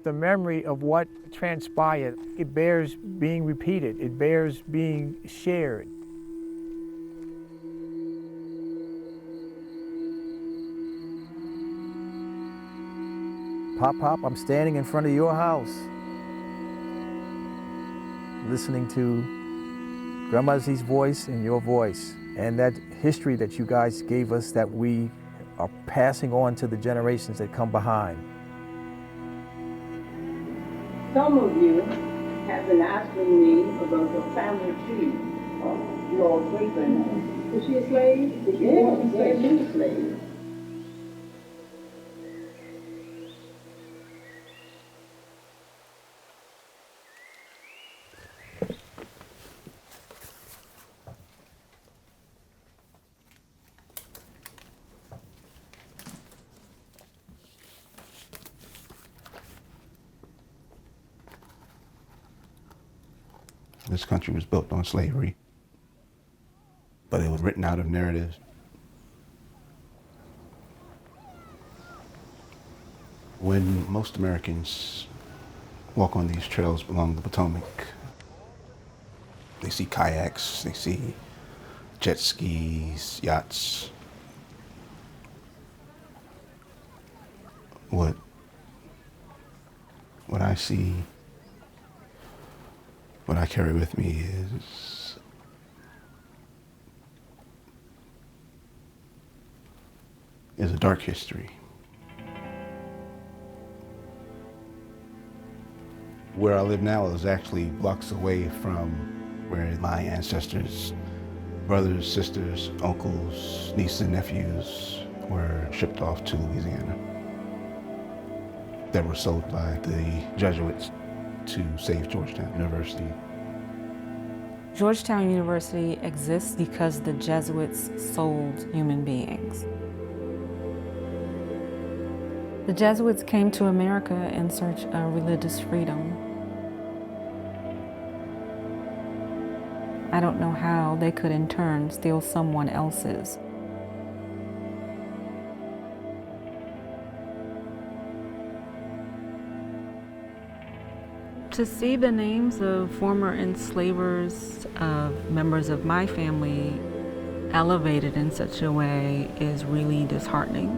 the memory of what transpired, it bears being repeated, it bears being shared. Pop, Pop, I'm standing in front of your house, listening to Grandma Z's voice and your voice, and that history that you guys gave us that we are passing on to the generations that come behind. Some of you have been asking me about your family tree, your great-grandmother. Was she a slave? Did she want to be a slave? This country was built on slavery, but it was written out of narratives. When most Americans walk on these trails along the Potomac, they see kayaks, they see jet skis, yachts. What I see, what I carry with me is a dark history. Where I live now is actually blocks away from where my ancestors, brothers, sisters, uncles, nieces, and nephews were shipped off to Louisiana. That were sold by the Jesuits to save Georgetown University. Georgetown University exists because the Jesuits sold human beings. The Jesuits came to America in search of religious freedom. I don't know how they could in turn steal someone else's. To see the names of former enslavers, of members of my family, elevated in such a way is really disheartening.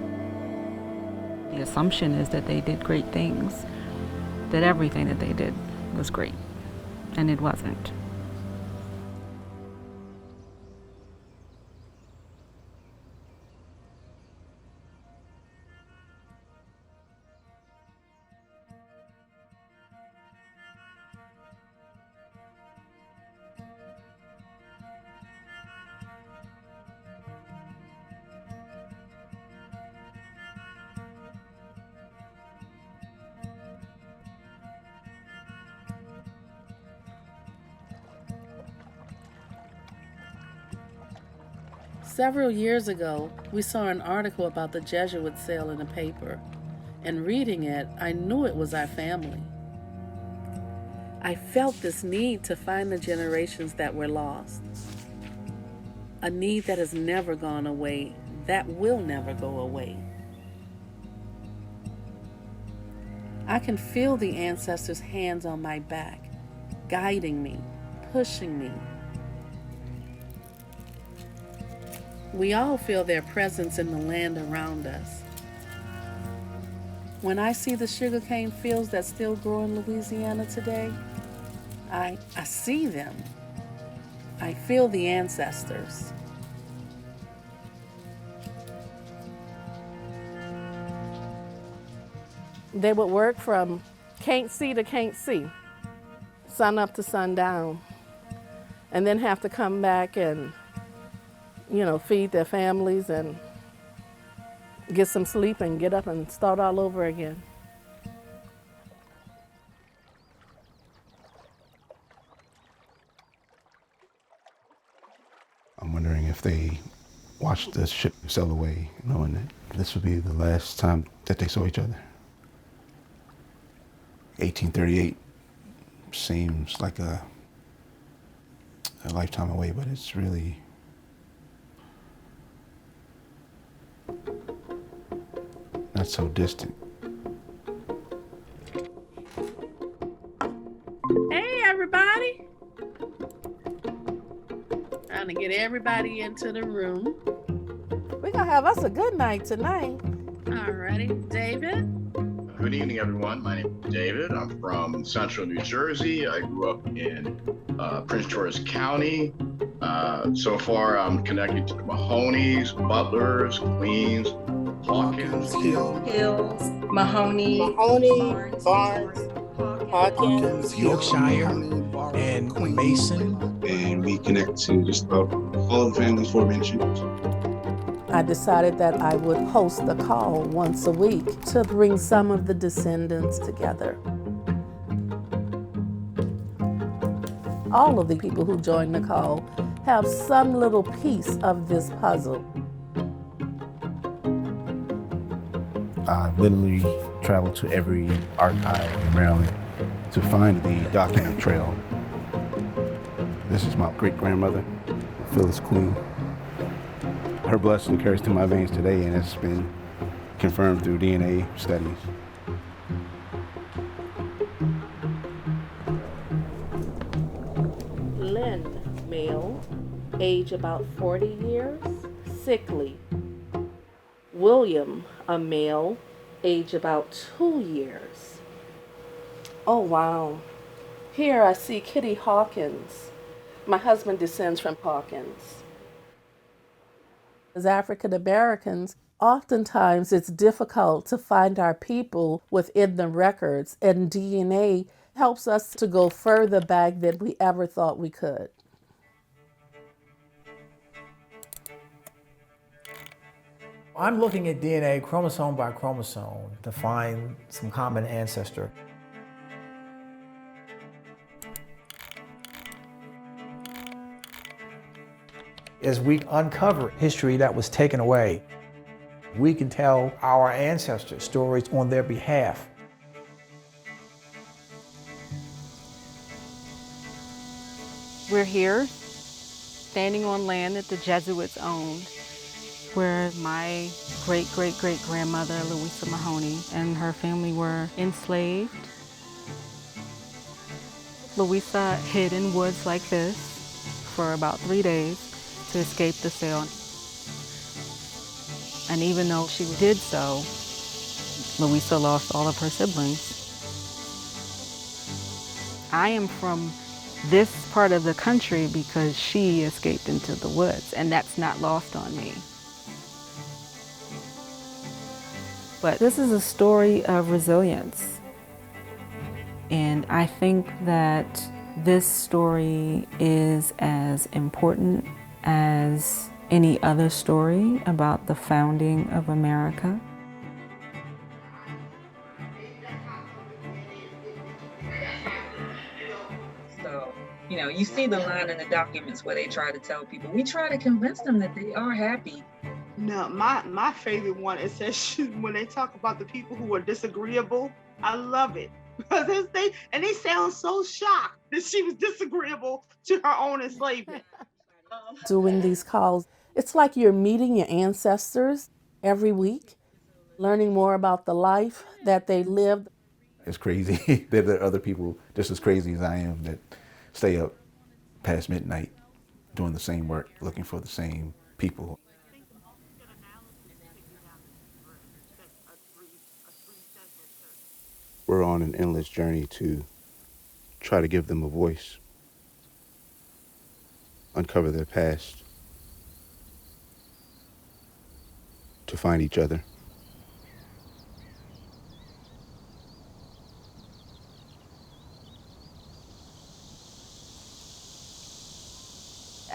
The assumption is that they did great things, that everything that they did was great, and it wasn't. Several years ago, we saw an article about the Jesuit sale in the paper, and reading it, I knew it was our family. I felt this need to find the generations that were lost, a need that has never gone away, that will never go away. I can feel the ancestors' hands on my back, guiding me, pushing me. We all feel their presence in the land around us. When I see the sugarcane fields that still grow in Louisiana today, I see them. I feel the ancestors. They would work from can't see to can't see, sun up to sundown, and then have to come back and feed their families and get some sleep and get up and start all over again. I'm wondering if they watched the ship sail away, knowing that this would be the last time that they saw each other. 1838 seems like a lifetime away, but it's really not so distant. get everybody into the room. We're gonna have us a good night tonight. Alrighty, David. Good evening, everyone. My name is David. I'm from Central New Jersey. I grew up in Prince George's County. So far, I'm connected to the Mahoneys, Butlers, Queens, Hawkins, Hills, Mahoney, Barnes, Hawkins, Yorkshire, and Mason. And we connect to just about all the families for mentioned. I decided that I would host a call once a week to bring some of the descendants together. All of the people who join the call have some little piece of this puzzle. I literally traveled to every archive in Maryland to find the document trail. This is my great-grandmother, Phyllis Queen. Her blood carries through my veins today, and it's been confirmed through DNA studies. Lynn, male, age about 40 years, sickly. William, a male, age about 2 years. Oh, wow. Here I see Kitty Hawkins. My husband descends from Hawkins. As African Americans, oftentimes it's difficult to find our people within the records, and DNA helps us to go further back than we ever thought we could. I'm looking at DNA chromosome by chromosome to find some common ancestor. As we uncover history that was taken away, we can tell our ancestors stories on their behalf. We're here, standing on land that the Jesuits owned, where my great-great-great-grandmother, Louisa Mahoney, and her family were enslaved. Louisa hid in woods like this for about 3 days to escape the sale. And even though she did so, Louisa lost all of her siblings. I am from this part of the country because she escaped into the woods, and that's not lost on me. But this is a story of resilience. And I think that this story is as important as any other story about the founding of America. So, you see the line in the documents where they try to tell people, we try to convince them that they are happy. No, my favorite one, it says when they talk about the people who are disagreeable, I love it. Because they sound so shocked that she was disagreeable to her own enslavement. Doing these calls, it's like you're meeting your ancestors every week, learning more about the life that they lived. It's crazy that there are other people just as crazy as I am that stay up past midnight doing the same work, looking for the same people. We're on an endless journey to try to give them a voice, uncover their past, to find each other.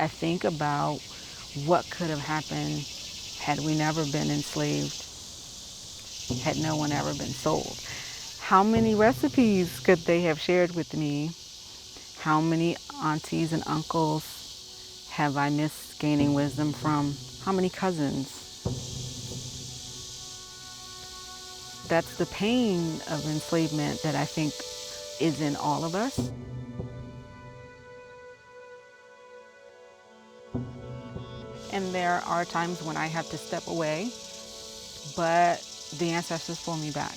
I think about what could have happened had we never been enslaved, had no one ever been sold. How many recipes could they have shared with me? How many aunties and uncles have I missed gaining wisdom from? How many cousins? That's the pain of enslavement that I think is in all of us. And there are times when I have to step away, but the ancestors pull me back.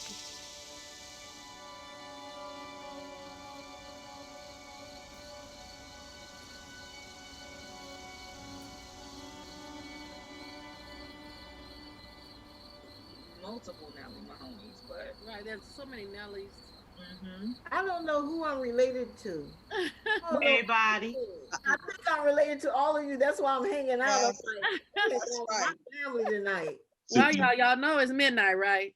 multiple Nellie Mahonies, but Right, there's so many Nellies. I don't know who I'm related to. I don't know. Everybody. I think I'm related to all of you. That's why I'm hanging out. I'm Yes, like, that's my right. family tonight. Well, y'all know it's midnight, right?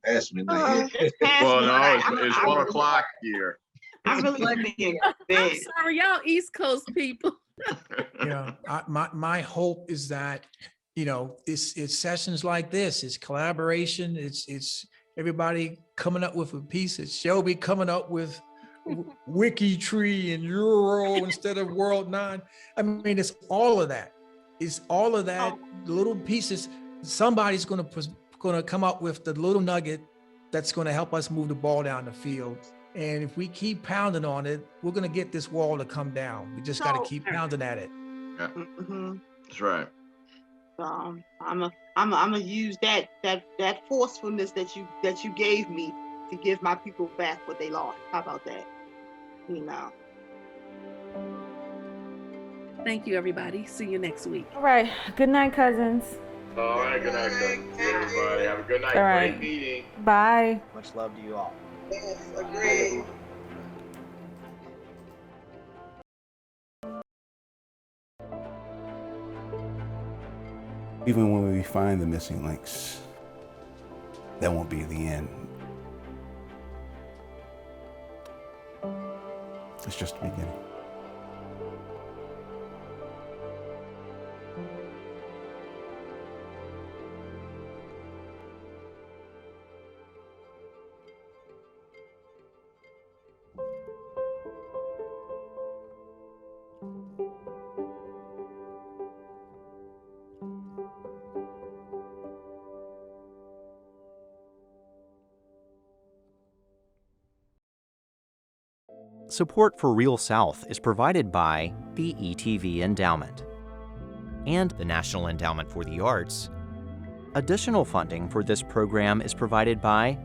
That's midnight. It's past Well, no, midnight. it's 1 o'clock here. I'm really being I'm bed. sorry, y'all East Coast people. Yeah, my hope is that, it's sessions like this, it's collaboration, it's everybody coming up with a piece. It's Shelby coming up with WikiTree and Euro instead of World 9. I mean, it's all of that. It's all of that little pieces. Somebody's going to come up with the little nugget that's going to help us move the ball down the field. And if we keep pounding on it, we're going to get this wall to come down. We just got to keep pounding at it. Yeah, Mhm. that's right. I'm gonna use that forcefulness that you gave me to give my people back what they lost. How about that? Thank you, everybody. See you next week. All right. Good night, cousins. All right, good night, everybody. Have a good night. All right. Great meeting. Bye. Much love to you all. Yes, agreed. Even when we find the missing links, that won't be the end. It's just the beginning. Support for Real South is provided by the ETV Endowment and the National Endowment for the Arts. Additional funding for this program is provided by